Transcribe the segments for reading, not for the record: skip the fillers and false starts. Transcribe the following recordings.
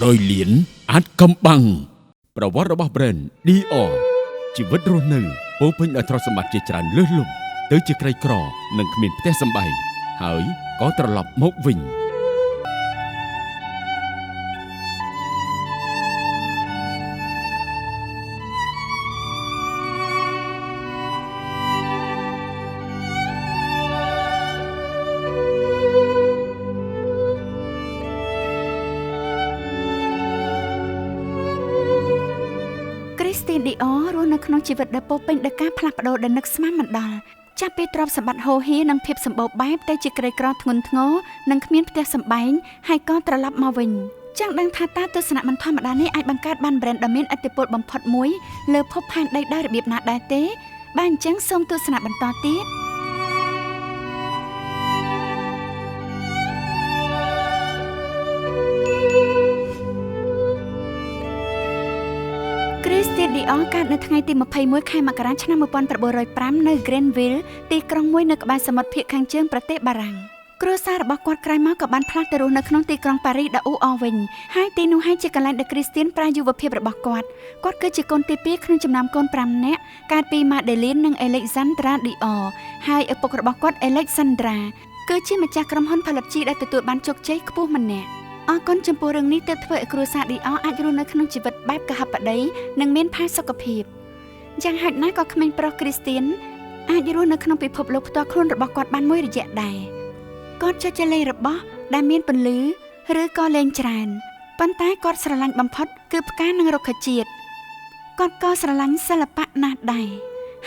រយលានអាចកំបាំងប្រវត្តិរបស់ brand Dior ជីវិតរស់នៅពោពេញដោយទ្រព្យសម្បត្តិជាច្រើនលើសលប់ទៅជាក្រីក្រនិងគ្មានផ្ទះសម្បែងហើយក៏ត្រឡប់មកវិញChristian Dior រស់នៅក្នុងជីវិតដែលពោពេញដោយការផ្លាស់ប្ដូរដែលនឹកស្មានមិនដល់ចាប់ពីទ្រព្យសម្បត្តិហូរហៀនិងភាពសម្បូរបែបទៅជាក្រីក្រធ្ងន់ធ្ងរនិងគ្មានផ្ទះសម្បែងហើយក៏ត្រឡប់មកវិញចង់ដឹងថាតើទស្សនៈមិនធម្មតានេះអាចបង្កើតបាន brand ដ៏មានឥទ្ធិពលបំផុតមួយលើភពផែនដីដោយរបៀបណាដែរទេបាទអញ្ចឹងសូមទស្សនៈបន្តទៀតChristian Dior កើតនៅថ្ងៃទី21ខែមករាឆ្នាំ1905នៅ Grenville ទីក្រុងមួយនៅក្បែរសមុទ្រភាគខាងជើងប្រទេសបារាំងគ្រួសាររបស់គាត់ក្រោយមកក៏បានផ្លាស់ទៅរស់នៅក្នុងទីក្រុងប៉ារីសដ៏អ៊ូអរវិញហើយទីនោះហើយជាកន្លែងដែល Christian ប្រើយុវភាពរបស់គាត់គឺជាកូនទី2ក្នុងចំណោមកូន5នាក់កើតពី Madeleine និង Alexandra Dior ហើយឪពុករបស់គាត់ Alexandra គឺជាម្ចាស់ក្រុមហ៊ុនផលិតជីដែលទទួលបានជោគជ័យខ្ពស់ម្នាក់អរគុណចំពោះរឿងនេះទើបធ្វើឲ្យគ្រួសារ Dior អាចរស់នៅក្នុងជីវិតបែបកហបតីនិងមានផាសុកភាពយ៉ាងហោចណាស់ក៏ក្មេងប្រុស Christian អាចរស់នៅក្នុងពិភពលោកផ្ទាល់ខ្លួនរបស់គាត់បានមួយរយៈដែរគាត់ចុចលេងរបស់ដែលមានពន្លឺឬក៏លេងច្រើនប៉ុន្តែគាត់ស្រឡាញ់បំផុតគឺផ្កានិងរុក្ខជាតិគាត់ក៏ស្រឡាញ់សិល្បៈណាស់ដែរ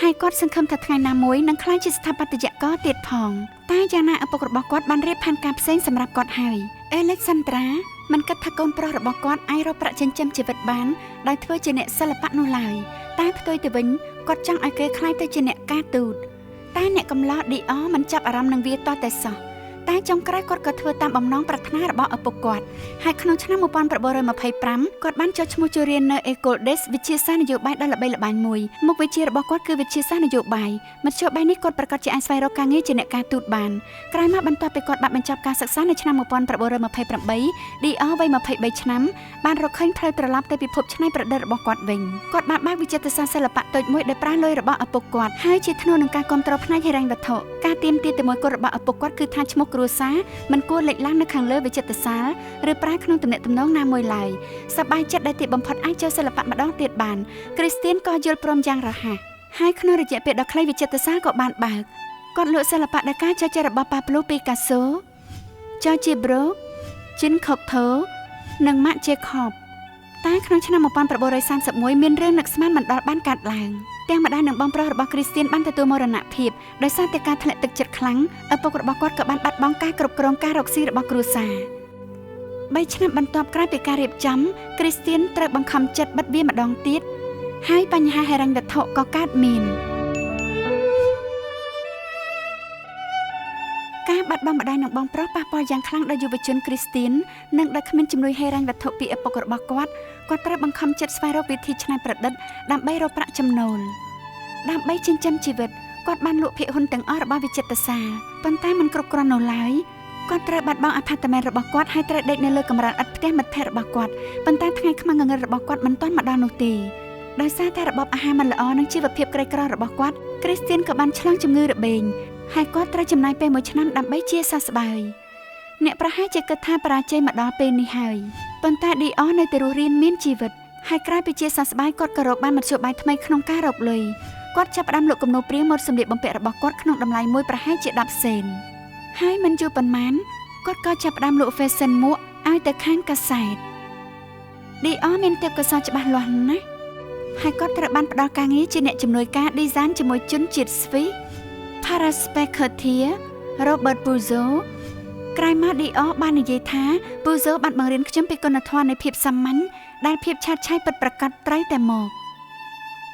ហើយគាត់សង្ឃឹមថាថ្ងៃណាមួយនឹងក្លាយជាស្ថាបត្យករទៀតផងតែយ៉ាងណាឪពុករបស់គាត់បានរៀបផែនការផ្សេងសម្រាប់គាត់ហើយ Alexandra មិនគិតថាកូនប្រុសរបស់គាត់អាចរកប្រាក់ចិញ្ចឹមជីវិតបានដោយធ្វើជាអ្នកសិល្បៈនោះឡើយតែផ្ទុយទៅវិញគាត់ចង់ឲ្យគេក្លាយទៅជាអ្នកការទូតតែអ្នកកំឡោះ Dior មិនចាប់អារម្មណ៍នឹងវាតតែសោះតែចុងក្រោយគាត់ក៏ធ្វើតាមបំណងប្រាថ្នារបស់ឪពុកគាត់ហើយក្នុងឆ្នាំ1925គាត់បានចុះឈ្មោះចូលរៀននៅ École des វិទ្យាសាស្ត្រនយោបាយដ៏ល្បីល្បាញមួយមុខវិជ្ជារបស់គាត់គឺវិទ្យាសាស្ត្រនយោបាយមធ្យោបាយនេះគាត់ប្រកាសជាអាចស្វែងរកការងារជាអ្នកការទូតបានក្រោយមកបន្ទាប់ពីគាត់បានបញ្ចប់ការសិក្សានៅឆ្នាំ1928 Dior វ័យ23ឆ្នាំបានរកឃើញផ្លូវត្រឡប់ទៅពិភពច្នៃប្រឌិតរបស់គាត់វិញគាត់បានបើកវិចិត្រសាស្ត្រសិល្បៈតូចមួយដែលប្រើលុយរបស់ឪពុកគាត់ហើយជាធ្នូនឹងការគ្រប់គ្រងផ្នែកហិរញ្ញវត្ថុការទាមទារទៅមួយគត់របស់ឪពុកគាត់គឺថាឈ្មោះគ្រួសារមិនគួរលេចឡើងនៅខាងលើវិចិត្រសាលឬប្រើក្នុងទំនាក់ទំនងណាមួយឡើយសប្បាយចិត្តដែលទីបំផុតអាចចូលសិល្បៈម្ដងទៀតបាន Christian ក៏យល់ព្រមយ៉ាងរហ័សហើយក្នុងរយៈពេលដ៏ខ្លីវិចិត្រសាលក៏បានបើកគាត់លក់សិល្បៈដែលការចែកចាយរបស់ Pablo Picasso, George Braque, Jean Cocteau និង Marc Jacob តែក្នុងឆ្នាំ1931មានរឿងនឹកស្មានមិនដល់បានកើតឡើងទាំងម្ដាយនិងបងប្រុសរបស់ Christian បានទទួលមរណភាពដោយសារតែការធ្លាក់ទឹកចិត្តខ្លាំងឪពុករបស់គាត់ក៏បានបាត់បង់ការគ្រប់គ្រងការរកស៊ីរបស់គ្រួសារ3ឆ្នាំបន្ទាប់ក្រោយពីការរៀបចំ Christian ត្រូវបង្ខំចិត្តបិទវាម្ដងទៀតហើយបញ្ហាហិរញ្ញវត្ថុក៏កើតមានការបាត់បង់ម្ដាយនិងបងប្រុសប៉ះពាល់យ៉ាងខ្លាំងដល់យុវជន Christian និងដែលគ្មានជំនួយហិរញ្ញវត្ថុពីឪពុករបស់គាត់ត្រូវបង្ខំចិត្តស្វែងរកវិធីច្នៃប្រឌិតដើម្បីរកប្រាក់ចំណូលដើម្បីចិញ្ចឹមជីវិតគាត់បានលក់ភាគហ៊ុនទាំងអស់របស់វិចិត្រសាលប៉ុន្តែមិនគ្រប់គ្រាន់នោះឡើយគាត់ត្រូវបាត់បង់អាផាតមិនរបស់គាត់ហើយត្រូវដេកនៅលើកម្រាលឥដ្ឋផ្ទះមិត្តភ័ក្តិរបស់គាត់ប៉ុន្តែថ្ងៃខ្មាំងងឹតរបស់គាត់មិនទាន់មកដល់នោះទេដោយសារតែរបបអាហារមិនល្អនិងជីវភាពក្រីក្ររបស់គាត់ Christian ក៏បានឆ្លងជំងឺរបេងហើយគាត់ត្រូវចំណាយពេល1ឆ្នាំដើម្បីជាសះស្បើយអ្នកប្រហែលជាគិតថាបរាជ័យមកដល់ពេលនេះហើយប៉ុន្តែ Dior នៅតែរស់រានមានជីវិតហើយក្រោយពីជាសះស្បើយគាត់ក៏រកបានមធ្យោបាយថ្មីក្នុងការរកលុយគាត់ចាប់ផ្ដើមលក់គំនូរព្រាងម៉ូដសម្លៀកបំពាក់របស់គាត់ក្នុងតម្លៃមួយប្រហែលជា10សេនហើយមិនយូរប៉ុន្មានគាត់ក៏ចាប់ផ្ដើមលក់ fashion មួកឲ្យទៅខាងកាសែត Dior មានទេពកោសល្យច្បាស់លាស់ណាស់ហើយគាត់ត្រូវបានផ្ដល់ការងារជាអ្នកជំនួយការ design ជាមួយជនជាតិស្វីស Paris Pecatier Robert Pujol ក្រោយមក Dior បាននិយាយថា Pujol បានបង្រៀនខ្ញុំពីគុណធម៌នៃភាពសាមញ្ញដែលភាពឆាតឆាយពិតប្រាកដត្រូវតែមក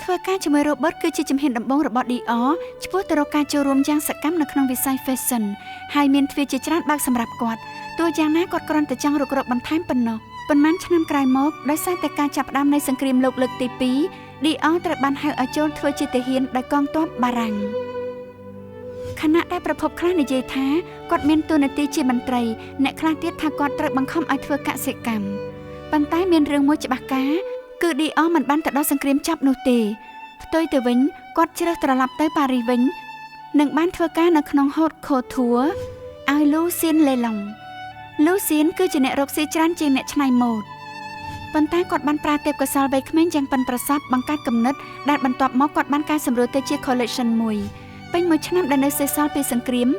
ធ្វើការជាមួយ Robert គឺជាជំហានដំបូងរបស់ Dior ឆ្ពោះទៅរកការចូលរួមយ៉ាងសកម្មនៅក្នុងវិស័យ fashion ហើយមានទ្វារជាច្រើនបើកសម្រាប់គាត់ទោះយ៉ាងណាគាត់គ្រាន់តែចង់រុករកបន្ថែមប៉ុណ្ណោះប៉ុន្មានឆ្នាំក្រោយមកដោយសារតែការចាប់ផ្ដើមនៃសង្គ្រាមលោកលើកទី2 Dior ត្រូវបានហៅឲ្យចូលធ្វើជាទាហានដោយកងទ័ពបារាំងខណៈដែលប្រភពខ្លះនិយាយថាគាត់មានតួនាទីជាមន្ត្រីអ្នកខ្លះទៀតថាគាត់ត្រូវបង្ខំឲ្យធ្វើកសិកម្ម ប៉ុន្តែមានរឿងមួយច្បាស់ការគឺឌីអមិនបានទៅដល់សង្គ្រាមចប់នោះទេផ្ទុយទៅវិញគាត់ជ្រើសត្រឡប់ទៅប៉ារីសវិញនិងបានធ្វើការនៅក្នុង Haute Couture ឲ្យ Lucien Lelong Lucien គឺជាអ្នករកស៊ីច្រើនជាងអ្នកច្នៃម៉ូដប៉ុន្តែគាត់បានប្រើទេពកោសល្យវ័យក្មេងយ៉ាងប៉ិនប្រសប់បង្កើតគំនិតដែលបន្ទាប់មកគាត់បានកែសម្រួលទៅជា collection មួយពេញមួយឆ្នាំដែលនៅសេសសល់ពីសង្គ្រាម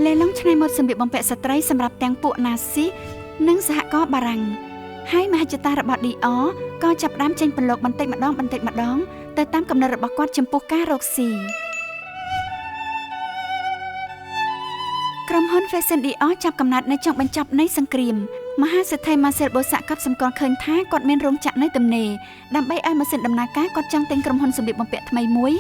Lelong ច្នៃម៉ូដសម្លៀកបំពាក់ស្ត្រីសម្រាប់ទាំងពួកណាស៊ីនិងសហករណ៍បារាំងហើយមហិច្ឆតារបស់ Dior ក៏ចាប់ផ្ដើមចេញពន្លកបន្តិចម្ដងទៅតាមកំណត់របស់គាត់ចំពោះការរកស៊ីក្រុមហ៊ុន Fashion Dior ចាប់កំណើតនៅចុងបញ្ចប់នៃសង្គ្រាមមហាសេដ្ឋី Marcel Bosac ក៏សម្គាល់ឃើញថាគាត់មានរោងចក្រនៅទំនេរដើម្បីឲ្យម៉ាស៊ីនដំណើរការគាត់ចង់ទិញក្រុមហ៊ុនសម្លៀកបំពាក់ថ្មីមួយ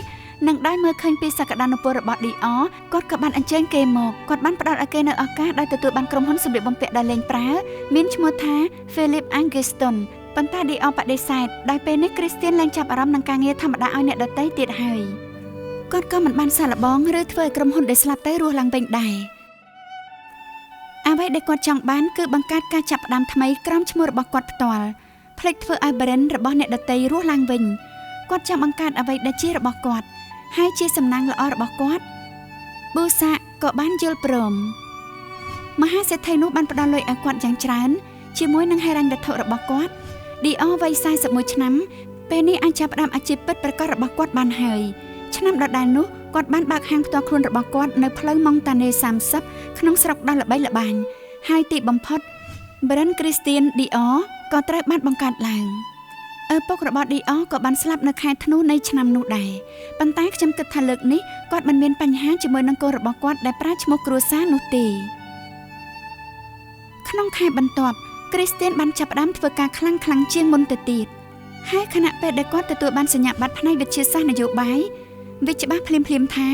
និងដោយមើលឃើញពីសក្តានុពលរបស់ Dior គាត់ក៏បានអញ្ជើញគេមកគាត់បានផ្ដល់ឲ្យគេនៅឱកាសដោយទទួលបានក្រុមហ៊ុនសម្លៀកបំពាក់ដែលលេងប្រើមានឈ្មោះថា Philippe Augustin ប៉ុន្តែ Dior បដិសេធដោយពេលនេះ Christian ឡើងចាប់អារម្មណ៍នឹងការងារធម្មតាឲ្យអ្នកដទៃទៀតហើយគាត់ក៏មិនបានសាកល្បងឬធ្វើឲ្យក្រុមហ៊ុនដែលស្លាប់ទៅរស់ឡើងវិញដែរអ្វីដែលគាត់ចង់បានគឺបង្កើតការចាប់ផ្ដើមថ្មីក្រោមឈ្មោះរបស់គាត់ផ្ទាល់ផ្លេចធ្វើឲ្យ brand របស់អ្នកដទៃរស់ឡើងវិញគាត់ចង់បង្កើតអ្វីដែលជារបស់គាត់ហើយជាសំណាងល្អរបស់គាត់ Bosac ក៏បានយល់ព្រមមហាសេដ្ឋីនោះបានផ្ដល់លុយឲ្យគាត់យ៉ាងច្រើនជាមួយនឹងហិរញ្ញវត្ថុរបស់គាត់ Dior វ័យ41ឆ្នាំពេលនេះអាចចាប់ផ្ដើមអាជីពពិតប្រាកដរបស់គាត់បានហើយឆ្នាំដដែលនោះគាត់បានបើកហាងផ្ទាល់ខ្លួនរបស់គាត់នៅផ្លូវ Montane 30ក្នុងស្រុកដ៏ល្បីល្បាញហើយទីបំផុត brand Christian Dior ក៏ត្រូវបានបង្កើតឡើងឪពុករបស់ Dior ក៏បានស្លាប់នៅខែធ្នូនៃឆ្នាំនោះដែរប៉ុន្តែខ្ញុំគិតថាលើកនេះគាត់មិនមានបញ្ហាជាមួយនឹងកូនរបស់គាត់ដែលប្រើឈ្មោះគ្រួសារនោះទេក្នុងខែបន្ទាប់ Christian បានចាប់ផ្ដើមធ្វើការខ្លាំងជាងមុនទៅទៀតហើយខណៈពេលដែលគាត់ទទួលបានសញ្ញាបត្រផ្នែកវិទ្យាសាស្ត្រនយោបាយវាច្បាស់ភ្លាមថា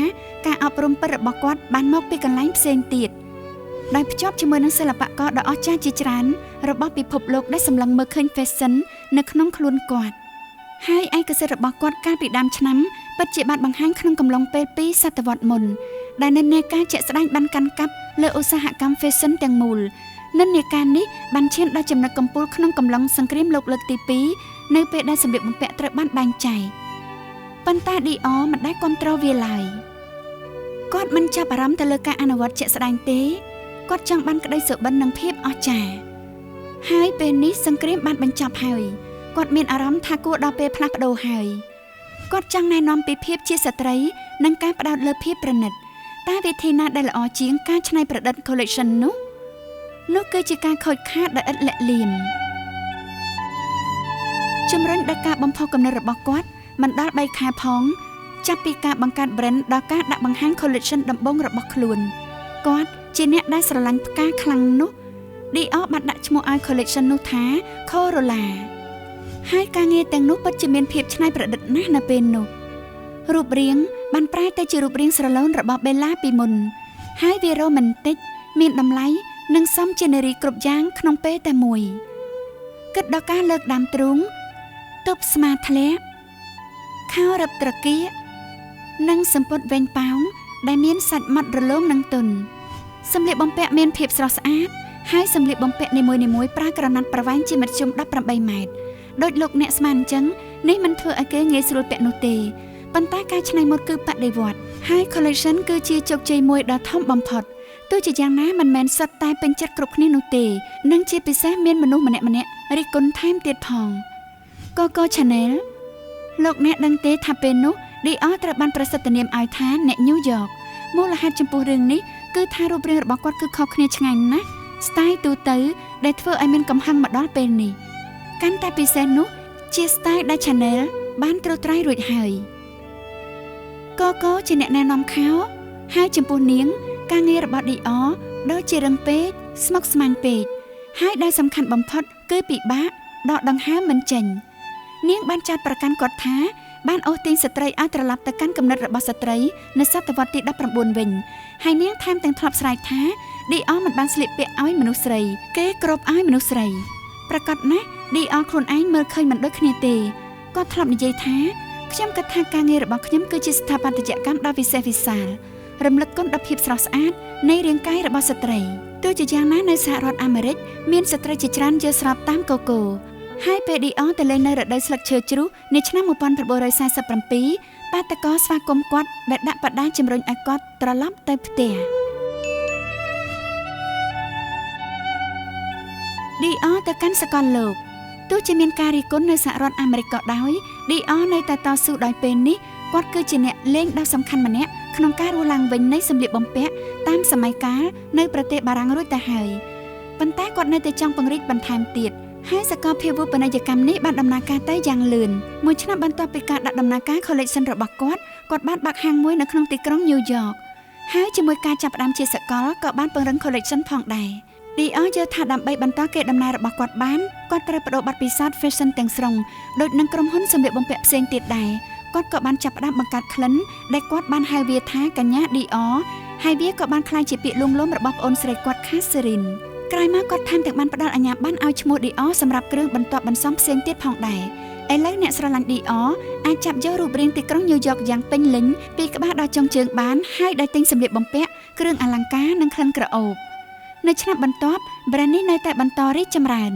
ការអប់រំពិតរបស់គាត់បានមកពីកន្លែងផ្សេងទៀតដោយភ្ជាប់ជាមួយនឹងសិល្បករដ៏អស្ចារ្យជាច្រើនរបស់ពិភពលោកដែលសម្លឹងមើលឃើញ fashion នៅក្នុងខ្លួនគាត់ហើយឯកសិទ្ធិរបស់គាត់កាលពីដើមឆ្នាំពិតជាបានបង្ហាញក្នុងកំឡុងពេល2សតវត្សរ៍មុនដែលនិន្នាការជាក់ស្ដែងបានកាន់កាប់លើឧស្សាហកម្ម fashion ទាំងមូលនិន្នាការនេះបានឈានដល់ចំណុចកំពូលក្នុងកំឡុងសង្គ្រាមលោកលើកទី2នៅពេលដែលសម្លៀកបំពាក់ត្រូវបានបែងចែកប៉ុន្តែ Dior មិនដែលគាំទ្រវាឡើយគាត់មិនចាប់អារម្មណ៍ទៅលើការអនុវត្តជាក់ស្ដែងទេគាត់ចង់បានក្តីសុបិននិងភាពអស្ចារ្យហើយពេលនេះសង្គ្រាមបានបញ្ចប់ហើយគាត់មានអារម្មណ៍ថាគួរដល់ពេលផ្លាស់ប្ដូរហើយគាត់ចង់ណែនាំពីភាពជាស្ត្រីនិងការផ្ដោតលើភាពប្រណិតតើវិធីណាដែលល្អជាងការច្នៃប្រឌិត collection នោះគឺជាការខូចខាតដោយឥតលាក់លៀមជំរុញដល់ការបំផុសគំនិតរបស់គាត់មិនដល់3ខែផងចាប់ពីការបង្កើត brand ដល់ការដាក់បង្ហាញ collection ដំបូងរបស់ខ្លួនគាត់ជាអ្នកដែលស្រឡាញ់ផ្កាខ្លាំងនោះ Dior បានដាក់ឈ្មោះឲ្យ collection នោះថា Corolla ហើយការងារទាំងនោះពិតជាមានភាពច្នៃប្រឌិតណាស់នៅពេលនោះរូបរាងបានប្រែទៅជារូបរាងស្រឡូនរបស់ Bella ពីមុនហើយវារ៉ូមែនទិកមានតម្លៃនិងសមជានារីគ្រប់យ៉ាងក្នុងពេលតែមួយគិតដល់ការលើកដើមទ្រូងទប់ស្មាធ្លាក់ខោរឹបត្រគាកនិងសំពត់វែងប៉ោងដែលមានសាច់ម៉ត់រលោងនិងទន់សម្លៀកបំពាក់មានភាពស្រស់ស្អាតហើយសម្លៀកបំពាក់នីមួយៗប្រើក្រណាត់ប្រវែងជាមធ្យម18ម៉ែត្រដោយលោកអ្នកស្មានអញ្ចឹងនេះមិនធ្វើឲ្យគេងាយស្រួលពាក់នោះទេប៉ុន្តែការច្នៃម៉ូដគឺបដិវត្តន៍ហើយ collection គឺជាជោគជ័យមួយដ៏ធំបំផុតទោះជាយ៉ាងណាមិនមែនសុទ្ធតែពេញចិត្តគ្រប់គ្នានោះទេនិងជាពិសេសមានមនុស្សម្នាក់រិះគន់ថែមទៀតផង Coco Chanel លោកអ្នកដឹងទេថាពេលនោះ Dior ត្រូវបានប្រសិទ្ធនាមឲ្យថាអ្នក New York មូលហេតុចំពោះរឿងនេះគឺថារូបរាងរបស់គាត់គឺខុសគ្នាឆ្ងាយណាស់ style ទូទៅដែលធ្វើឲ្យមានកំហឹងមកដល់ពេលនេះកាន់តែពិសេសនោះជា style ដែល Chanel បានត្រួសត្រាយរួចហើយ Coco ជាអ្នកណែនាំខោហើយចំពោះនាងការងាររបស់ Dior ដូចជារឹងពេកស្មុគស្មាញពេកហើយដែលសំខាន់បំផុតគឺពិបាកដកដង្ហើមមិនចេញនាងបានចាត់ប្រកាន់គាត់ថាបានអូសទាញស្ត្រីឲ្យត្រឡប់ទៅកាន់គំនិតរបស់ស្ត្រីនៅសតវត្សទី19វិញហើយនាងថែមទាំងធ្លាប់ស្រែកថា Dior មិនបានស្លៀកពាក់ឲ្យមនុស្សស្រីគេគ្របឲ្យមនុស្សស្រីប្រកាសណាស់ Dior ខ្លួនឯងមើលឃើញមិនដូចគ្នាទេគាត់ធ្លាប់និយាយថាខ្ញុំគិតថាការងាររបស់ខ្ញុំគឺជាស្ថាបត្យកម្មដ៏វិសេសវិសាលរំលឹកគុណដល់ភាពស្រស់ស្អាតនៃរាងកាយរបស់ស្ត្រីទោះជាយ៉ាងណានៅសហរដ្ឋអាមេរិកមានស្ត្រីជាច្រើនយល់ស្របតាមកូកូ ហើយពេលឌីអទៅលេងនៅរដូវស្លឹកឈើជ្រុះនាឆ្នាំ1947បាតកោស្វាគមន៍គាត់ដែលដាក់បដាជំរុញឲ្យគាត់ត្រឡប់ទៅផ្ទះឌីអទៅកាន់សកលលោកទោះជាមានការរិះគន់នៅសហរដ្ឋអាមេរិកក៏ដោយឌីអនៅតែតស៊ូដោយពេលនេះគាត់គឺជាអ្នកលេងដ៏សំខាន់ម្នាក់ក្នុងការរស់ឡើងវិញនៃសម្លៀកបំពាក់តាមសម័យកាលនៅប្រទេសបារាំងរួចទៅហើយប៉ុន្តែគាត់នៅតែចង់ពង្រីកបន្ថែមទៀតហើយសកលភាវូបនីយកម្មនេះបានដំណើរការទៅយ៉ាងលឿនមួយឆ្នាំបន្ទាប់ពីការដាក់ដំណើរការ collection របស់គាត់បានបើកហាងមួយនៅក្នុងទីក្រុង New York ហើយជាមួយការចាប់ផ្ដើមជាសកលក៏បានពង្រឹង collection ផងដែរឌីអយល់ថាដើម្បីបន្តកេរដំណែលរបស់គាត់គាត់ត្រូវបដូរបទពិសោធន៍ fashion ទាំងស្រុងដូចនឹងក្រុមហ៊ុនសម្លៀកបំពាក់ផ្សេងទៀតដែរគាត់ក៏បានចាប់ផ្ដើមបង្កើតក្លិនដែលគាត់បានហៅវាថាកញ្ញាឌីអហើយវាក៏បានក្លាយជាពាក្យលួងលោមរបស់ប្អូនស្រីគាត់ Catherine ក្រោយមកគាត់ថែមទាំងបានផ្ដល់អាជ្ញាប័ណ្ណឲ្យឈ្មោះឌីអសម្រាប់គ្រឿងបន្ទាប់បន្សំផ្សេងទៀតផងដែរឥឡូវអ្នកស្រឡាញ់ឌីអអាចចាប់យករូបរាងទីក្រុងញូវយ៉កយ៉ាងពេញលេញពីក្បាលដល់ចុងជើងបានហើយដោយទិញសម្លៀកបំពាក់គ្រឿងអលង្ការនិងក្លិនក្រអូបនៅឆ្នាំបន្ទាប់ brand នេះនៅតែបន្តរីកចម្រើន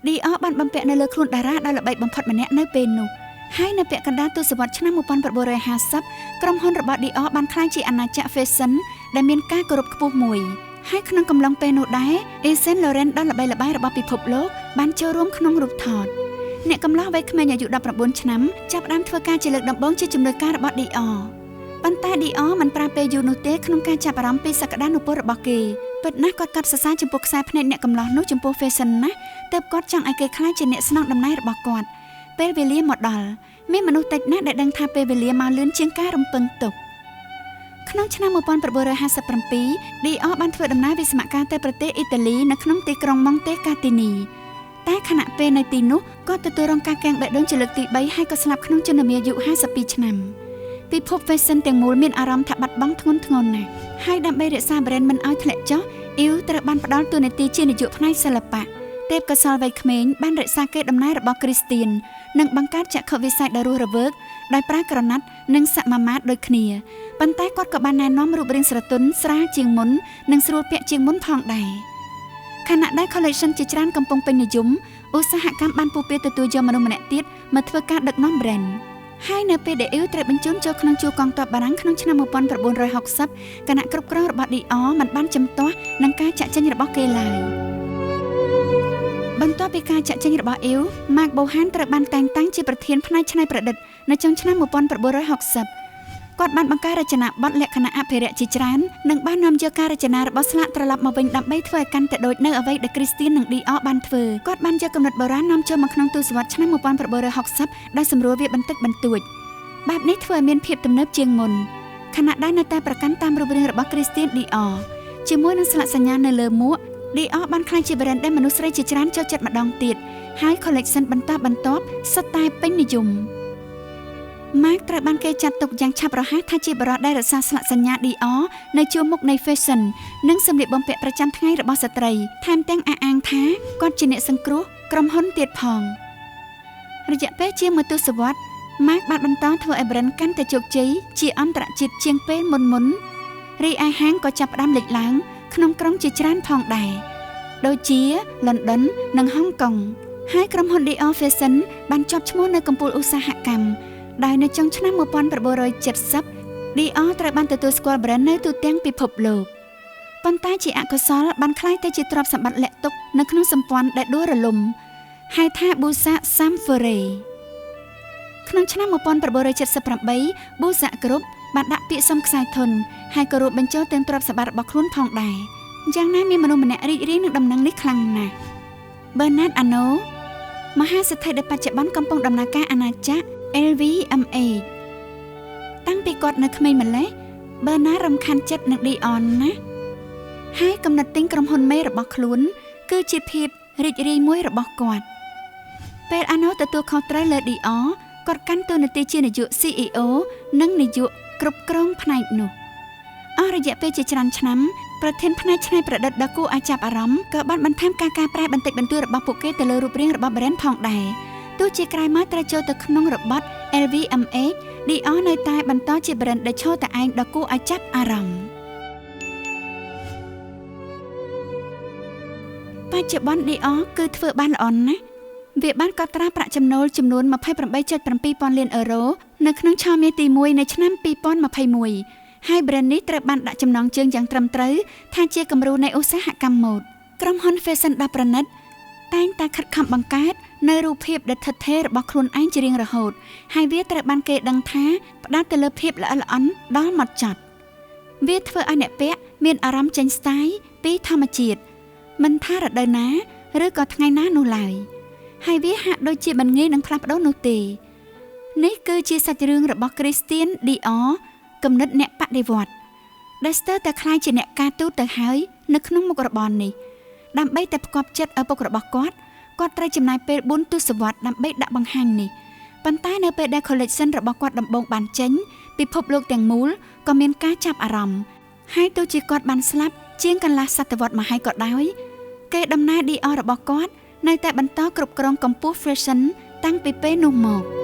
ឌីអបានបំពាក់នៅលើខ្លួនតារាដ៏ល្បីបំផុតម្នាក់នៅពេលនោះហើយនៅពាក់កណ្ដាលទសវត្សរ៍ឆ្នាំ1950ក្រុមហ៊ុនរបស់ឌីអបានក្លាយជាអាណាចក្រ fashion ដែលមានការគោរពខ្ពស់មួយហើយក្នុងកំឡុងពេលនោះដែរ Yves Saint Laurent ដ៏ល្បីល្បាញរបស់ពិភពលោកបានចូលរួមក្នុងរូបថតអ្នកកំឡោះវ័យក្មេងអាយុ19ឆ្នាំចាប់ផ្ដើមធ្វើការជាលើកដំបូងជាជំនួយការរបស់ឌីអប៉ុន្តែឌីអមិនប្រើពេលយូរនោះទេក្នុងការចាប់អារម្មណ៍ពីសក្តានុពលរបស់គេពិតណាស់គាត់កត់សរសើរចំពោះខ្សែភ្នែកអ្នកកំឡោះនោះចំពោះ fashion ណាស់ទើបគាត់ចង់ឲ្យគេខ្លាចជាអ្នកស្នងតំណែងរបស់គាត់ពេលវេលាមកដល់មានមនុស្សតិចណាស់ដែលដឹងថាពេលវេលាមកលឿនជាងការរំពឹងទុកក្នុងឆ្នាំ1957ឌីអបានធ្វើដំណើរវិស្សមការទៅប្រទេសអ៊ីតាលីនៅក្នុងទីក្រុង Monte Catini តែខណៈពេលនៅទីនោះគាត់ទទួលរងការកាំងបេះដូងជាលើកទី3ហើយក៏ស្លាប់ក្នុងជំនាមាយុ52ឆ្នាំពិភព fashion ទាំងមូលមានអារម្មណ៍ថាបាត់បង់ធ្ងន់ធ្ងរណាស់ហើយដើម្បីរក្សា brand មិនឲ្យធ្លាក់ចុះអ៊ីវត្រូវបានផ្ដល់តួនាទីជានាយកផ្នែកសិល្បៈទេពកោសល្យវ័យក្មេងបានរក្សាកេរដំណែលរបស់គ្រីស្ទៀននិងបង្កើតចក្ខុវិស័យដ៏រស់រវើកដោយប្រើក្រណាត់និងសមាមាត្រដូចគ្នាប៉ុន្តែគាត់ក៏បានណែនាំរូបរាងស្រទន់ស្រាលជាងមុននិងស្រួលពាក់ជាងមុនផងដែរខណៈដែល collection ជាច្រើនកំពុងពេញនិយមឧស្សាហកម្មបានពុះពៀទទួលយកមនុស្សម្នាក់ទៀតមកធ្វើការដឹកនាំ brand ហើយនៅពេលដែលអ៊ីវត្រូវបញ្ជូនចូលក្នុងជួរកងទ័ពបារាំងក្នុងឆ្នាំ1960គណៈគ្រប់គ្រងរបស់ឌីអមិនបានជំទាស់នឹងការចាក់ចេញរបស់គេឡើយបន្ទាប់ពីការចាក់ចេញរបស់អ៊ីវ Marc Bohan ត្រូវបានតែងតាំងជាប្រធានផ្នែកច្នៃប្រឌិតនៅចុងឆ្នាំ1960គាត់បានបង្កើតរចនាបថលក្ខណៈអភិរក្សជាច្រើននិងបាននាំយកការរចនារបស់ស្លាកត្រឡប់មកវិញដើម្បីធ្វើឲ្យកាន់តែដូចនៅអ្វីដែលគ្រីស្ទៀននិងឌីអបានធ្វើគាត់បានយកគំនិតបុរាណនាំចូលមកក្នុងទសវត្សរ៍ឆ្នាំ1960ដោយសម្រួលវាបន្តិចបន្តួចបែបនេះធ្វើឲ្យមានភាពទំនើបជាងមុនខណៈដែលនៅតែប្រកាន់តាមរូបរាងរបស់គ្រីស្ទៀនឌីអជាមួយនឹងស្លាកសញ្ញានៅលើមួកឌីអបានក្លាយជា brand ដែលមនុស្សស្រីជាច្រើនចូលចិត្តម្ដងទៀតហើយ collection បន្តបន្ទាប់សុទ្ធតែពេញនិយមMarc ត្រូវបានគេចាត់ទុកយ៉ាងឆាប់រហ័សថាជាបរិបទដែលរក្សាស្លាកសញ្ញា Dior នៅជួរមុខនៃ fashion និងសម្លៀកបំពាក់ប្រចាំថ្ងៃរបស់ស្ត្រីថែមទាំងអះអាងថាគាត់ជាអ្នកសង្គ្រោះក្រុមហ៊ុនទៀតផងរយៈពេលជាមួយទសវត្សរ៍ Marc បានបន្តធ្វើឲ្យ brand កាន់តែជោគជ័យជាអន្តរជាតិជាងពេលមុនរីឯហាងក៏ចាប់ផ្ដើមលេចឡើងក្នុងក្រុងជាច្រើនផងដែរដូចជា London និង Hong Kong ហើយក្រុមហ៊ុន Dior Fashion បានជាប់ឈ្មោះនៅកំពូលឧស្សាហកម្មដែលនៅចុងឆ្នាំ1970 Dior ត្រូវបានទទួលស្គាល់ brand នៅទូទាំងពិភពលោកប៉ុន្តែជាអកុសលបានក្លាយទៅជាទ្រព្យសម្បត្តិលាក់ទុកនៅក្នុងសម្ព័ន្ធដែលដួលរលំហៅថា Busak Samfore ក្នុងឆ្នាំ1978 Busak Group បានដាក់ពាក្យសុំខ្សែធនហើយក៏រួមបញ្ចូលទាំងទ្រព្យសម្បត្តិរបស់ខ្លួនផងដែរយ៉ាងណាមានមនុស្សម្នាក់រីករាយនឹងដំណឹងនេះខ្លាំងណាស់ Bernard Arnault មហាសេដ្ឋីដែលបច្ចុប្បន្នកំពុងដំណើរការអាណាចក្រ LVMH តាំងពីគាត់នៅក្មេងម្លេះ Bernard រំខានចិត្តនឹង Dior ណាស់ហើយកំណត់ទិញក្រុមហ៊ុនមេរបស់ខ្លួនគឺជាភាពរីករាយមួយរបស់គាត់ពេល Arnault ទទួលខុសត្រូវលើ Dior គាត់កាន់តួនាទីជានាយក CEO និងនាយកគ្រប់គ្រងផ្នែកនោះអស់រយៈពេលជាច្រើនឆ្នាំប្រធានផ្នែកច្នៃប្រឌិតដ៏គួរឲ្យចាប់អារម្មណ៍ក៏បានបន្ថែមការកែប្រែបន្តិចបន្តួចរបស់ពួកគេទៅលើរូបរាងរបស់ brand ផងដែរទោះជាក្រោយមកត្រូវចូលទៅក្នុងរបត់ LVMH Dior នៅតែបន្តជា brand ដែលឈរតែឯងដ៏គួរឲ្យចាប់អារម្មណ៍បច្ចុប្បន្ន Dior គឺធ្វើបានល្អណាស់ វាបានកត់ត្រាប្រាក់ចំណូលចំនួន 28.7 លានអឺរ៉ូនៅក្នុងឆមាសទី1នៃឆ្នាំ2021ហើយ brand នេះត្រូវបានដាក់ចំណងជើងយ៉ាងត្រឹមត្រូវថាជាគំរូនៃឧស្សាហកម្មម៉ូដក្រុមហ៊ុន Fashion ដ៏ប្រណិតតែងតែខិតខំបង្កើតនៅរូបភាពដ៏ថិតថេររបស់ខ្លួនឯងជារៀងរហូតហើយវាត្រូវបានគេដឹងថាផ្ដោតទៅលើភាពល្អិតល្អន់ដល់ហ្មត់ចត់វាធ្វើឲ្យអ្នកពាក់មានអារម្មណ៍ចេញស្ទាយពីធម្មជាតិមិនថារដូវណាឬក៏ថ្ងៃណានោះឡើយហើយវាហាក់ដូចជាមិនងាយនឹងផ្លាស់ប្ដូរនោះទេនេះគឺជាសាច់រឿងរបស់ Christian Dior គំនិតអ្នកបដិវត្តន៍ដែលស្ទើរតែคล้ายជាអ្នកការទូតទៅហើយនៅក្នុងមុខរបរនេះដើម្បីតែផ្គាប់ចិត្តឪពុករបស់គាត់ត្រូវចំណាយពេល4ទសវត្សរ៍ដើម្បីដាក់បង្ហាញនេះប៉ុន្តែនៅពេលដែល collection របស់គាត់ដំបូងបានចេញពិភពលោកទាំងមូលក៏មានការចាប់អារម្មណ៍ហើយទោះជាគាត់បានស្លាប់ជាងកន្លះសតវត្សរ៍មកហើយក៏ដោយកេរដំណែល Dior របស់គាត់នៅតែបន្តគ្រប់គ្រងកម្ពុជា fashion តាំងពីពេលនោះមក